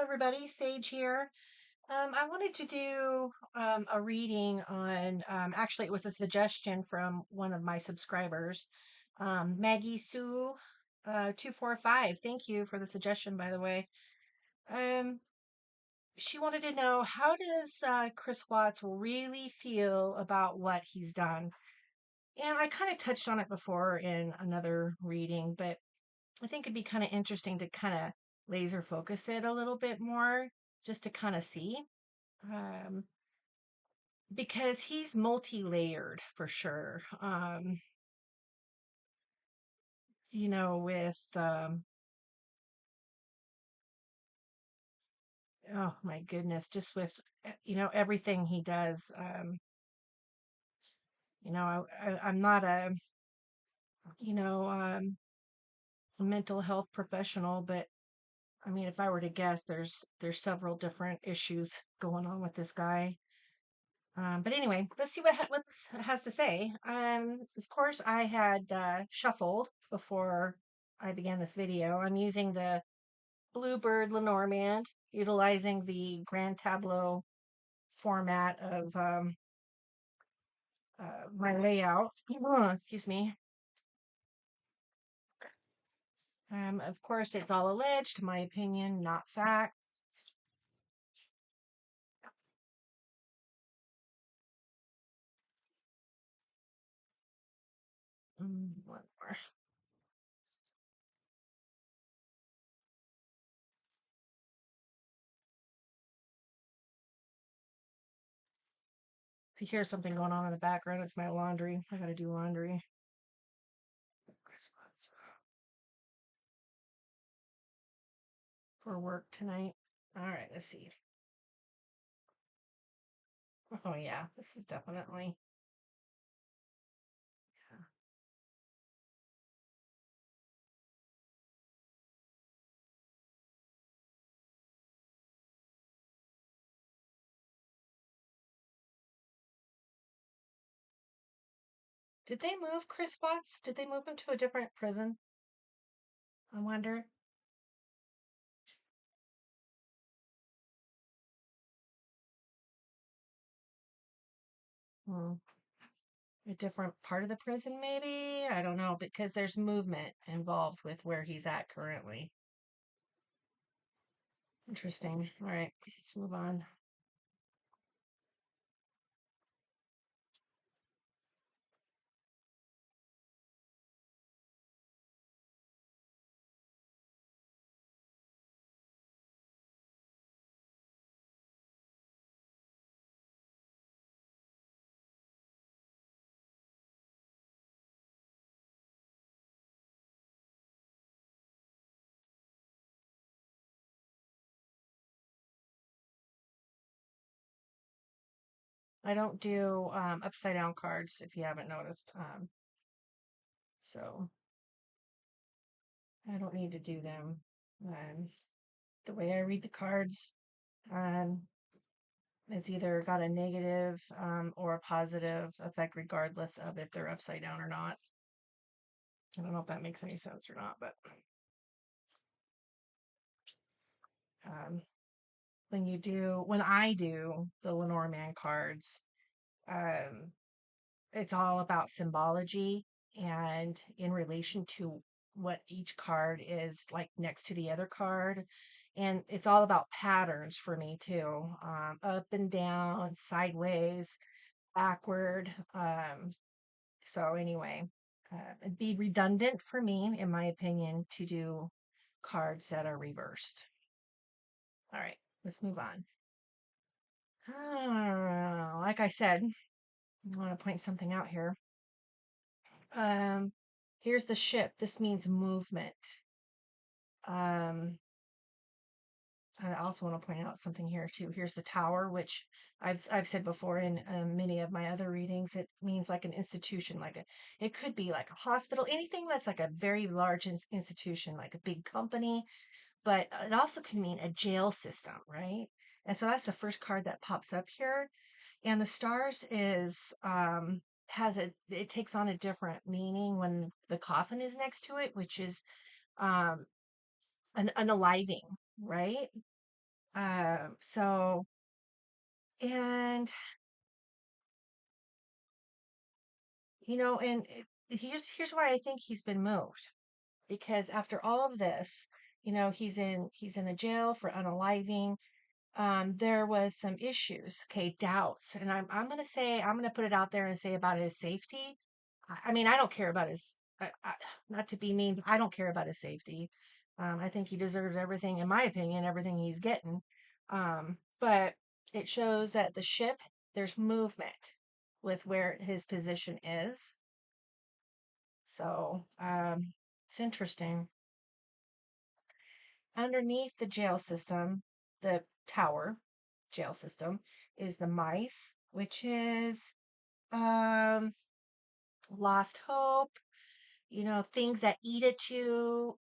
everybody. Sage here. I wanted to do a reading on, actually, it was a suggestion from one of my subscribers, Maggie Sue 245. Thank you for the suggestion, by the way. Um, she wanted to know, how does Chris Watts really feel about what he's done? And I kind of touched on it before in another reading, but I think it'd be kind of interesting to kind of laser focus it a little bit more just to kind of see. Um, because he's multi-layered for sure. With oh my goodness, just with everything he does. I'm not you know, um, a mental health professional, but I mean, if I were to guess, there's several different issues going on with this guy. But anyway, let's see what this has to say. Of course, I had shuffled before I began this video. I'm using the Bluebird Lenormand, utilizing the Grand Tableau format of my layout. Excuse me. Of course, it's all alleged, my opinion, not facts. One more. If you hear something going on in the background, it's my laundry. I gotta do laundry for work tonight. All right, let's see. Oh yeah, this is definitely. Yeah. Did they move Chris Watts? Did they move him to a different prison? I wonder. Hmm. A different part of the prison, maybe? I don't know, because there's movement involved with where he's at currently. Interesting. All right, let's move on. I don't do upside down cards if you haven't noticed. So I don't need to do them. The way I read the cards, um, it's either got a negative or a positive effect, regardless of if they're upside down or not. I don't know if that makes any sense or not, but um, when I do the Lenormand cards, um, it's all about symbology and in relation to what each card is like next to the other card. And it's all about patterns for me too. Up and down, sideways, backward. So anyway, it'd be redundant for me, in my opinion, to do cards that are reversed. All right, let's move on. Like I said, I want to point something out here. Um, Here's the ship. This means movement. Um, I also want to point out something here too. Here's the tower, which I've said before in many of my other readings. It means like an institution, it could be like a hospital, anything that's like a very large institution, like a big company. But it also can mean a jail system, right? And so that's the first card that pops up here. And the stars is it takes on a different meaning when the coffin is next to it, which is um an unaliving, right? So, and and here's why I think he's been moved, because after all of this, he's in a jail for unaliving. There was some issues, okay, doubts, and I'm gonna put it out there and say about his safety. I mean, I don't care about his, not to be mean, but I don't care about his safety. I think he deserves everything, in my opinion, everything he's getting. But it shows that the ship, there's movement with where his position is. So, it's interesting. Underneath the jail system, the tower jail system, is the mice, which is um lost hope, things that eat at you.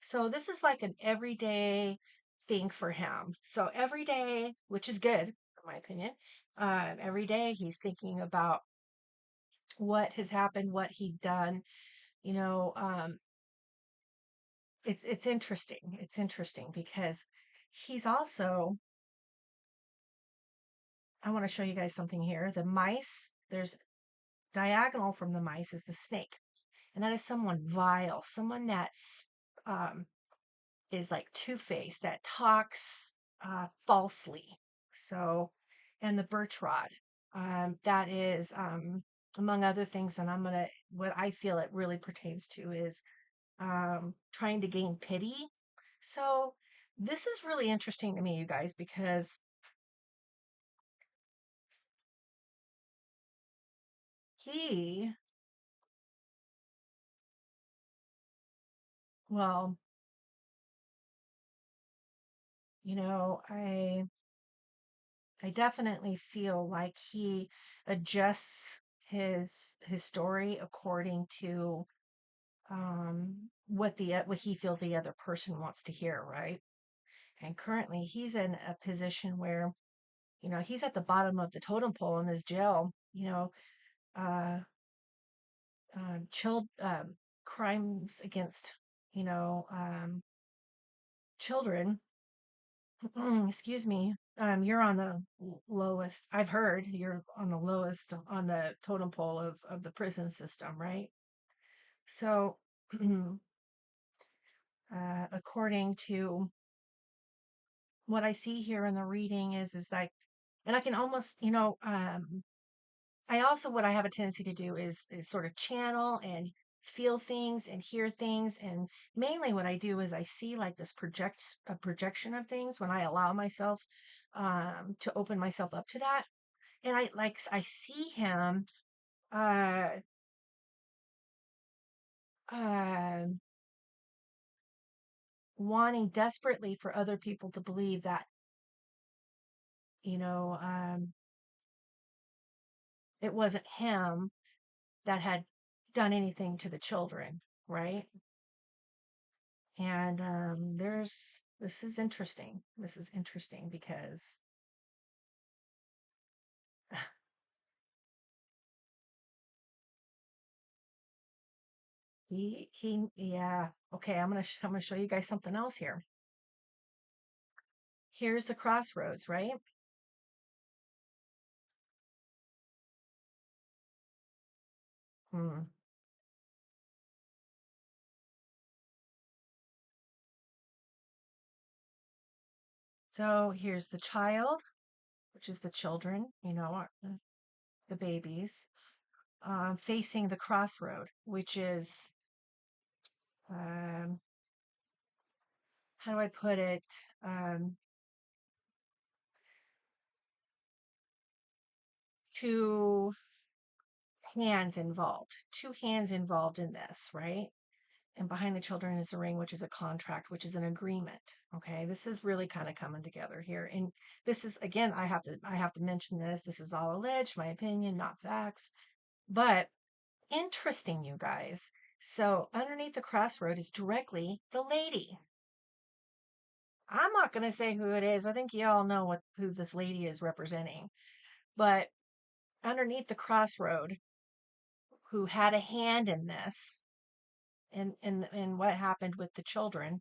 So this is like an everyday thing for him. So every day, which is good, in my opinion, every day he's thinking about what has happened, what he'd done. You know, it's interesting. It's interesting because he's also. I want to show you guys something here. The mice. There's diagonal from the mice is the snake, and that is someone vile, someone that's um, is like two-faced, that talks falsely. So, and the birch rod, that is among other things, and what I feel it really pertains to is trying to gain pity. So this is really interesting to me, you guys, because he, well, I definitely feel like he adjusts his story according to what he feels the other person wants to hear, right? And currently he's in a position where, he's at the bottom of the totem pole in this jail, uh child crimes against, you know, children. Excuse me. You're on the lowest. I've heard you're on the lowest on the totem pole of the prison system, right? So, according to what I see here in the reading is like, and I can almost, I also, what I have a tendency to do is sort of channel and feel things and hear things. And mainly what I do is I see like this a projection of things when I allow myself to open myself up to that. And I see him uh uh wanting desperately for other people to believe that, you know, um it wasn't him that had done anything to the children, right? And this is interesting. This is interesting because yeah. Okay, I'm gonna show you guys something else here. Here's the crossroads, right? Hmm. So here's the child, which is the children, the babies, facing the crossroad, which is um, how do I put it? Um, two two hands involved in this, right? And behind the children is a ring, which is a contract, which is an agreement. Okay, this is really kind of coming together here. And this is, again, I have to mention this. This is all alleged, my opinion, not facts. But interesting, you guys. So underneath the crossroad is directly the lady. I'm not going to say who it is. I think you all know who this lady is representing. But underneath the crossroad, who had a hand in this, and what happened with the children,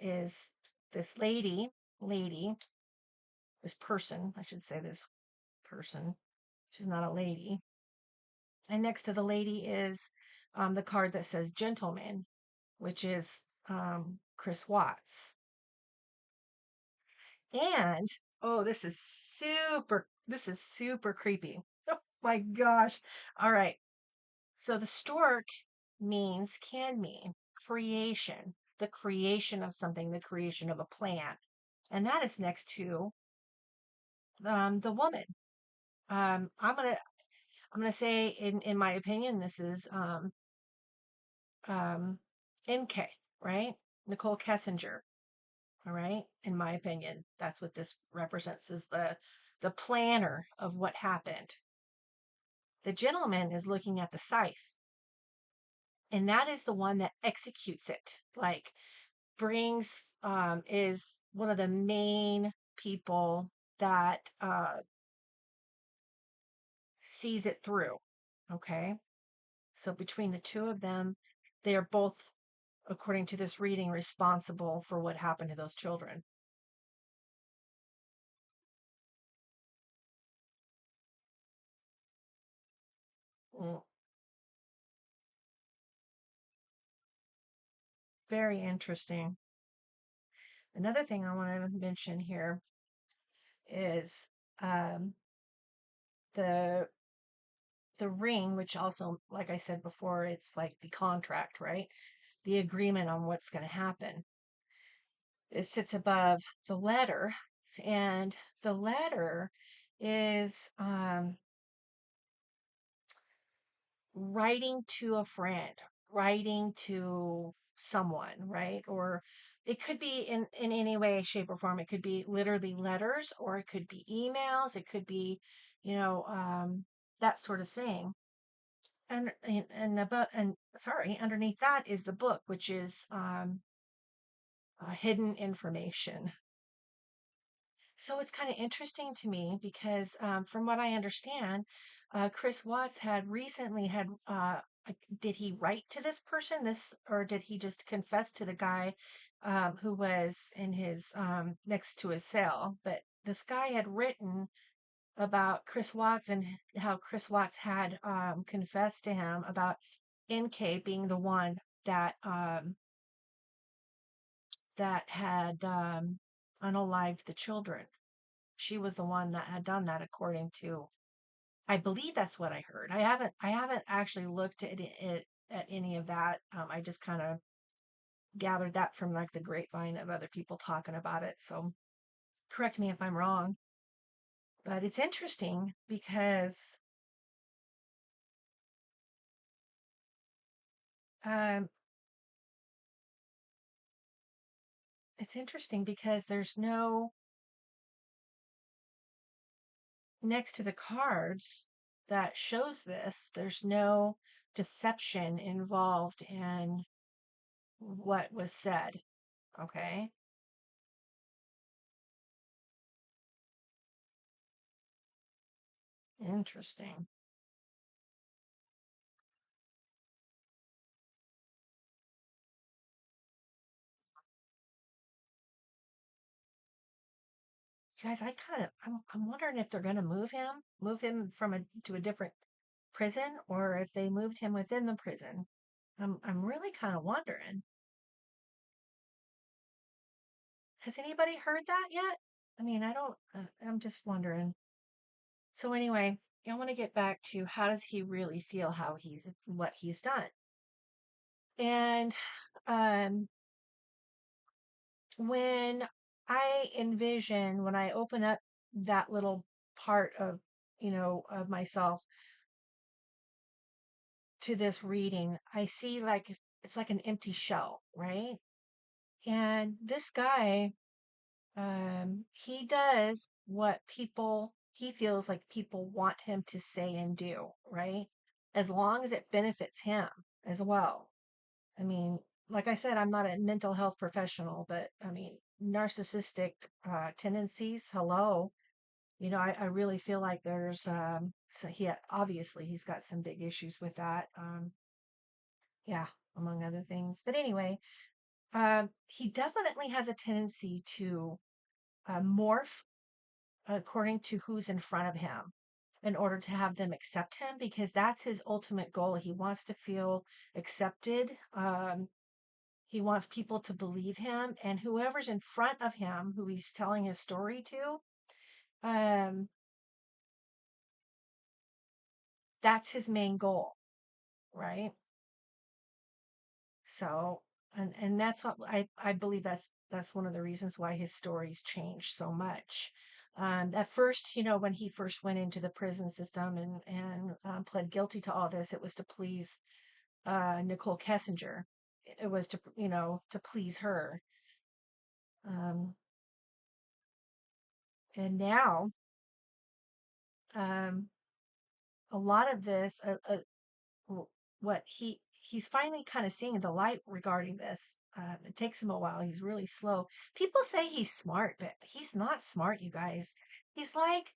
is this lady. lady, this person, I should say this person. She's not a lady. And next to the lady is the card that says gentleman, which is Chris Watts. And oh, this is super creepy. Oh my gosh. All right. So the stork can mean creation, the creation of something, the creation of a plant. And that is next to the woman. I'm gonna say in my opinion, this is um NK, right? Nicole Kessinger. All right. In my opinion, that's what this represents, is the planner of what happened. The gentleman is looking at the scythe, and that is the one that executes it. Like brings is one of the main people that sees it through. Okay. So between the two of them, they are both, according to this reading, responsible for what happened to those children. Mm, very interesting. Another thing I want to mention here is um, the the ring, which also, like I said before, it's like the contract, right? The agreement on what's going to happen. It sits above the letter, and the letter is writing to a friend, writing to someone, right? Or it could be in any way, shape, or form. It could be literally letters, or it could be emails. It could be, you know, that sort of thing. And about and sorry, underneath that is the book, which is hidden information. So it's kind of interesting to me because, from what I understand, Chris Watts had recently had. Did he write to this person? Or did he just confess to the guy who was in his next to his cell? But this guy had written about Chris Watts and how Chris Watts had confessed to him about NK being the one that had unalived the children. She was the one that had done that, according to, I believe that's what I heard. I haven't actually looked at it at any of that. I just kind of gathered that from like the grapevine of other people talking about it. So correct me if I'm wrong, but it's interesting because um, there's no, next to the cards that shows this, there's no deception involved in what was said. Okay. Interesting. You guys, I'm wondering if they're going to move him from to a different prison, or if they moved him within the prison. I'm really kind of wondering. Has anybody heard that yet? I mean, I don't, I'm just wondering. So anyway, I want to get back to, how does he really feel, what he's done. And um, when when I open up that little part of, of myself to this reading, I see like it's like an empty shell, right? And this guy, he does what he feels like people want him to say and do, right? As long as it benefits him as well. I mean, like I said, I'm not a mental health professional, but I mean, narcissistic tendencies, hello. I really feel like there's, so obviously he's got some big issues with that. Yeah, among other things. But anyway, he definitely has a tendency to morph according to who's in front of him in order to have them accept him, because that's his ultimate goal. He wants to feel accepted. He wants people to believe him, and whoever's in front of him, who he's telling his story to, um, that's his main goal, right? So, and that's what I believe that's one of the reasons why his stories changed so much. At first, when he first went into the prison system and pled guilty to all this, it was to please Nicole Kessinger. It was to please her. Um, and now, um, a lot of this, what he's finally kind of seeing the light regarding this. It takes him a while. He's really slow. People say he's smart, but he's not smart, you guys. He's like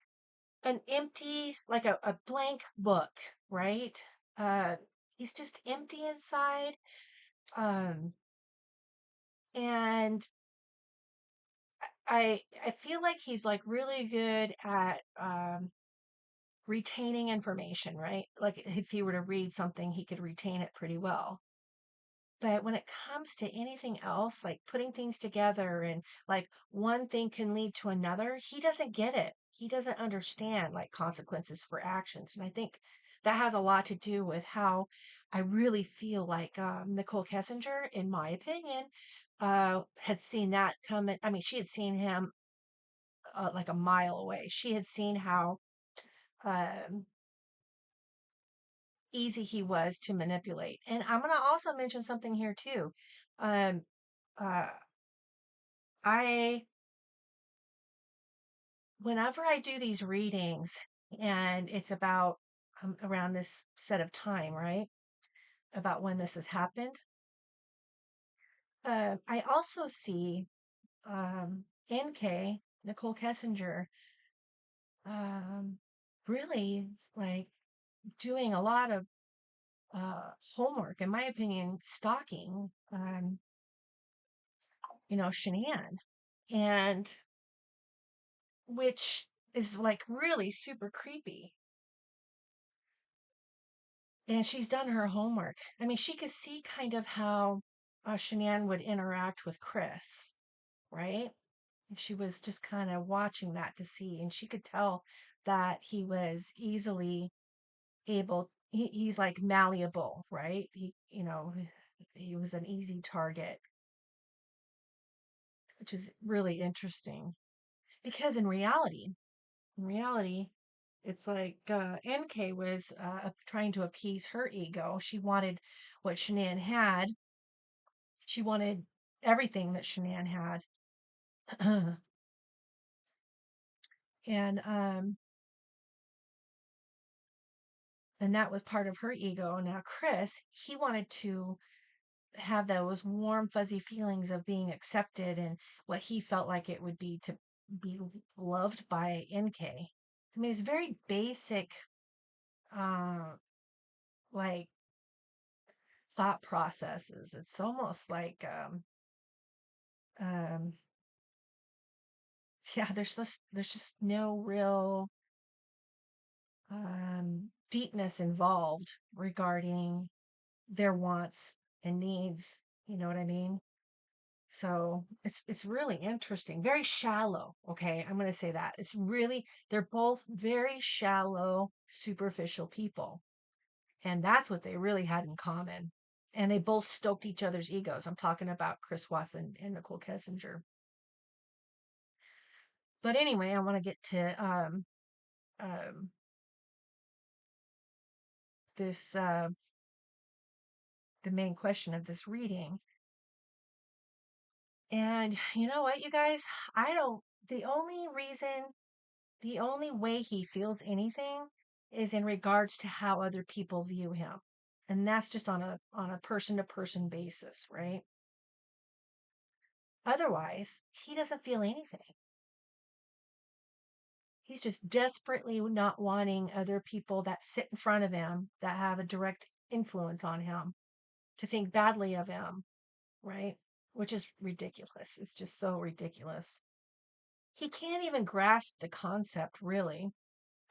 an empty, like a blank book, right? Uh, he's just empty inside. Um, and I feel like he's like really good at retaining information, right? Like if he were to read something, he could retain it pretty well. But when it comes to anything else, like putting things together and like one thing can lead to another, he doesn't get it. He doesn't understand like consequences for actions. And I think that has a lot to do with how I really feel like Nicole Kessinger, in my opinion, had seen that coming. I mean, she had seen him like a mile away. She had seen how um, easy he was to manipulate. And I'm going to also mention something here too. Um, uh, I, whenever I do these readings and it's about around this set of time, right? About when this has happened, I also see NK, Nicole Kessinger, um, really like doing a lot of homework, in my opinion, stalking, Shanann. And which is like really super creepy. And she's done her homework. I mean, she could see kind of how Shanann would interact with Chris, right? She was just kind of watching that to see, and she could tell that he was easily able. He's like malleable, right? He was an easy target, which is really interesting because in reality, it's like NK was trying to appease her ego. She wanted what Shanann had. She wanted everything that Shanann had. and and that was part of her ego. Now Chris, he wanted to have those warm fuzzy feelings of being accepted and what he felt like it would be to be loved by NK. I mean, it's very basic uh like thought processes. It's almost like um yeah, there's just no real deepness involved regarding their wants and needs. You know what I mean? So it's really interesting, very shallow. Okay, I'm going to say that they're both very shallow, superficial people, and that's what they really had in common. And they both stoked each other's egos. I'm talking about Chris Watson and Nicole Kessinger. But anyway, I want to get to um, this the main question of this reading. And you know what, you guys? I don't, the only way he feels anything is in regards to how other people view him. And that's just on a person to person basis, right? Otherwise, he doesn't feel anything. He's just desperately not wanting other people that sit in front of him that have a direct influence on him to think badly of him, right? Which is ridiculous. It's just so ridiculous. he can't even grasp the concept really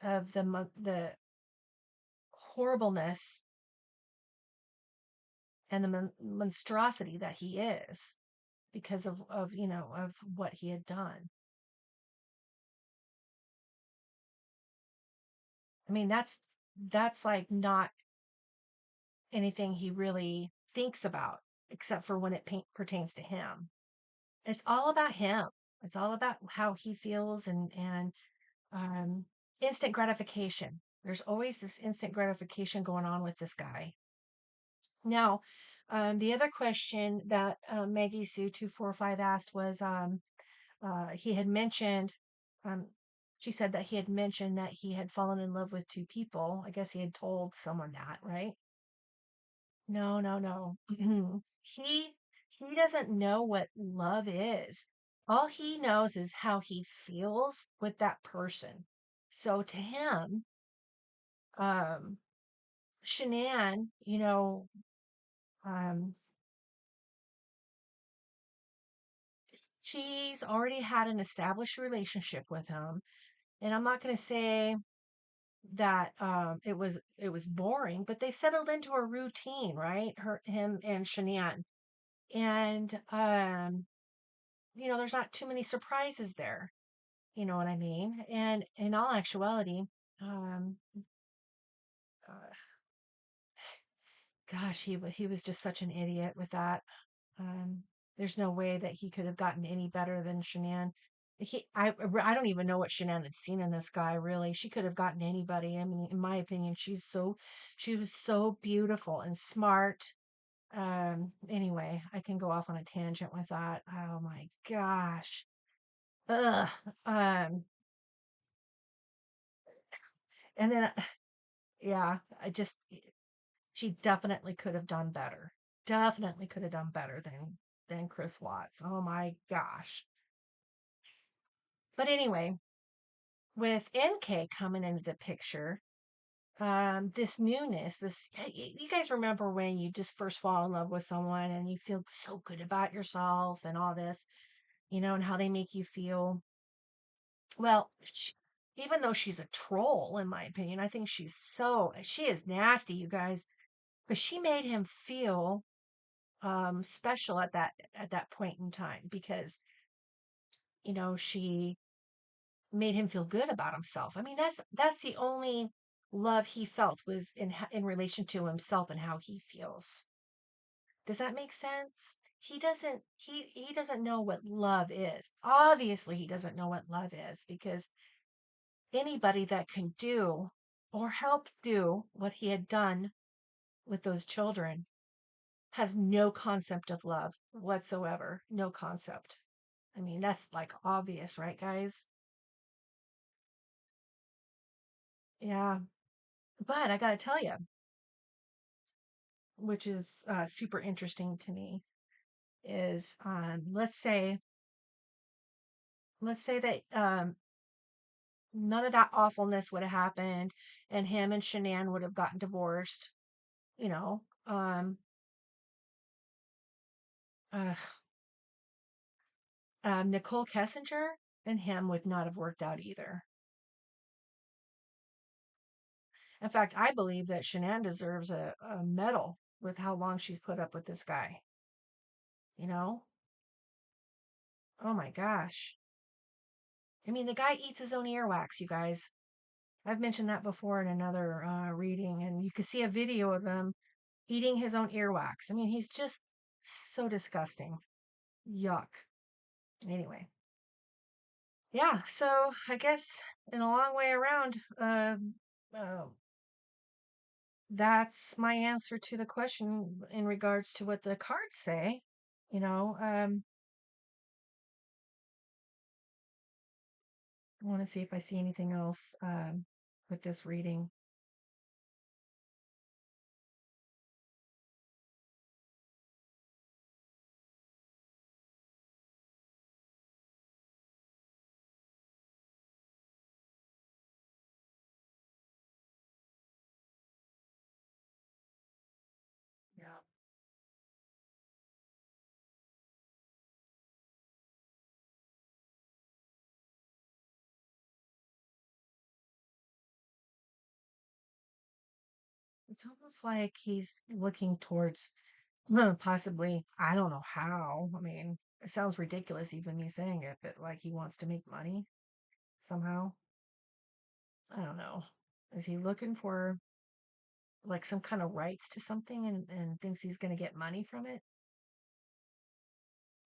of the horribleness and the monstrosity that he is because of of what he had done. I mean, that's like not anything he really thinks about except for when it pertains to him. It's all about him. It's all about how he feels and um, instant gratification. There's always this instant gratification going on with this guy. Now, the other question that Maggie Sue 245 asked was he had mentioned, um, she said that he had mentioned that he had fallen in love with two people. I guess he had told someone that, right? No, no, no. He doesn't know what love is. All he knows is how he feels with that person. So to him, um, Shanann, um, she's already had an established relationship with him. And I'm not going to say that it was boring, but they've settled into a routine, right? Him and Shanann. And there's not too many surprises there. You know what I mean? And in all actuality, um, uh, gosh, he was just such an idiot with that. Um, there's no way that he could have gotten any better than Shanann. I don't even know what Shanann had seen in this guy. Really, she could have gotten anybody. I mean, in my opinion, she was so beautiful and smart. Anyway, I can go off on a tangent with that. Oh my gosh. Ugh. Um, and then yeah, she definitely could have done better. Definitely could have done better than Chris Watts. Oh my gosh. But anyway, with NK coming into the picture, this newness, you guys remember when you just first fall in love with someone and you feel so good about yourself and all this, and how they make you feel. Well, even though she's a troll, in my opinion, I think she is nasty, you guys, but she made him feel special at that point in time because she made him feel good about himself. I mean, that's the only love he felt was in relation to himself and how he feels. Does that make sense? He doesn't know what love is. Obviously, he doesn't know what love is because anybody that can do or help do what he had done with those children has no concept of love whatsoever. No concept. I mean, that's like obvious, right, guys? Yeah. But I got to tell you, which is super interesting to me, is let's say that none of that awfulness would have happened and him and Shanann would have gotten divorced, you know. Uh, Nicole Kessinger and him would not have worked out either. In fact, I believe that Shanann deserves a medal with how long she's put up with this guy. You know? Oh my gosh. I mean, the guy eats his own earwax, you guys. I've mentioned that before in another reading, and you could see a video of him eating his own earwax. I mean, he's just so disgusting. Yuck. Anyway, yeah. So I guess in a long way around, uh, that's my answer to the question in regards to what the cards say. You know, I want to see if I see anything else with this reading. Yeah. It's almost like he's looking towards possibly, I don't know how. I mean, it sounds ridiculous even me saying it, but like he wants to make money somehow. I don't know. Is he looking for like some kind of rights to something and thinks he's going to get money from it?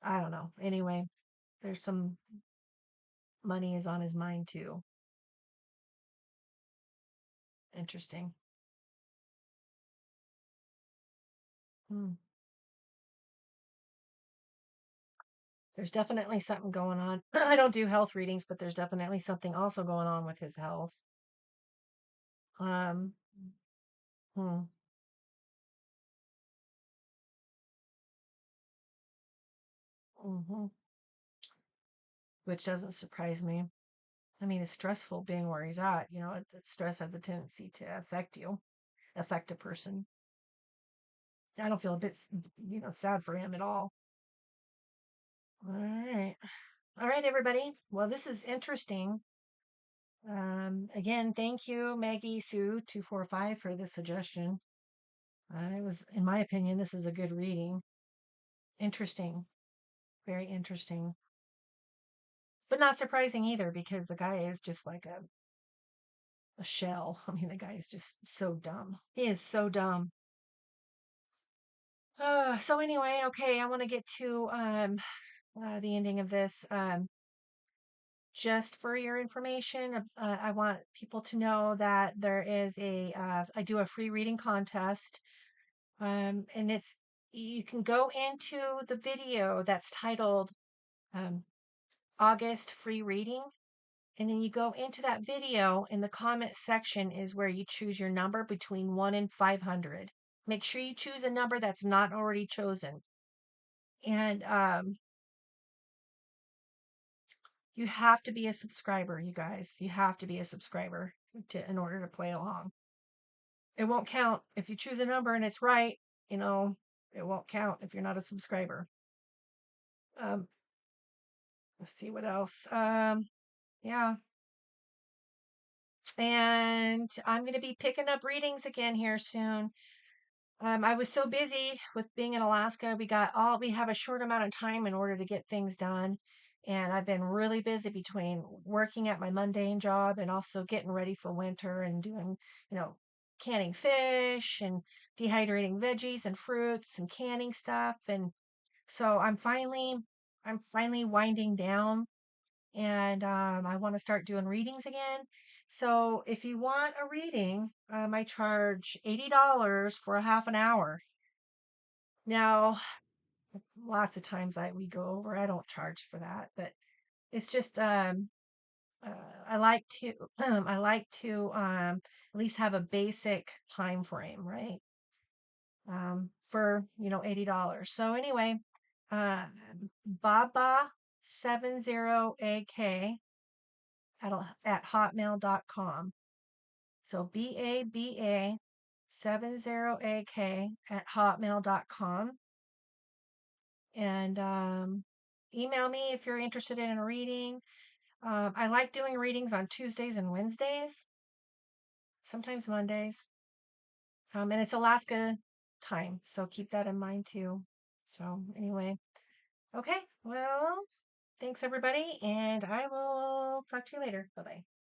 I don't know. Anyway, there's some money is on his mind too. Interesting. Hmm. There's definitely something going on. I don't do health readings, but there's definitely something also going on with his health. Um, hmm, hmm which doesn't surprise me. I mean, it's stressful being where he's at. You know, stress has a tendency to affect you, affect a person. I don't feel a bit, sad for him at all. All right. All right, everybody. Well, this is interesting. Again, thank you, Maggie Sue 245 for the suggestion. It was, in my opinion, this is a good reading. Interesting. Very interesting. But not surprising either because the guy is just like a shell. I mean, the guy is just so dumb. He is so dumb. So anyway, okay, I want to get to the ending of this. Just for your information, I want people to know that there is I do a free reading contest. And you can go into the video that's titled um, August free reading. And then you go into that video, in the comment section is where you choose your number between 1 and 500. Make sure you choose a number that's not already chosen. And you have to be a subscriber, you guys. You have to be a subscriber in order to play along. It won't count if you choose a number and it's right. It won't count if you're not a subscriber. Um, let's see what else. Yeah. And I'm going to be picking up readings again here soon. I was so busy with being in Alaska. We have a short amount of time in order to get things done. And I've been really busy between working at my mundane job and also getting ready for winter and doing, canning fish and dehydrating veggies and fruits and canning stuff. And so I'm finally winding down and I want to start doing readings again. So if you want a reading, I charge $80 for a half an hour. Now, lots of times we go over. I don't charge for that, but it's just uh, I like to I like to at least have a basic time frame, right? For $80. So anyway, uh, Baba70AK at hotmail.com. So BABA70AK at hotmail.com. And email me if you're interested in a reading. I like doing readings on Tuesdays and Wednesdays, sometimes Mondays. And it's Alaska time. So keep that in mind too. So anyway, okay. Well, thanks everybody. And I will talk to you later. Bye bye.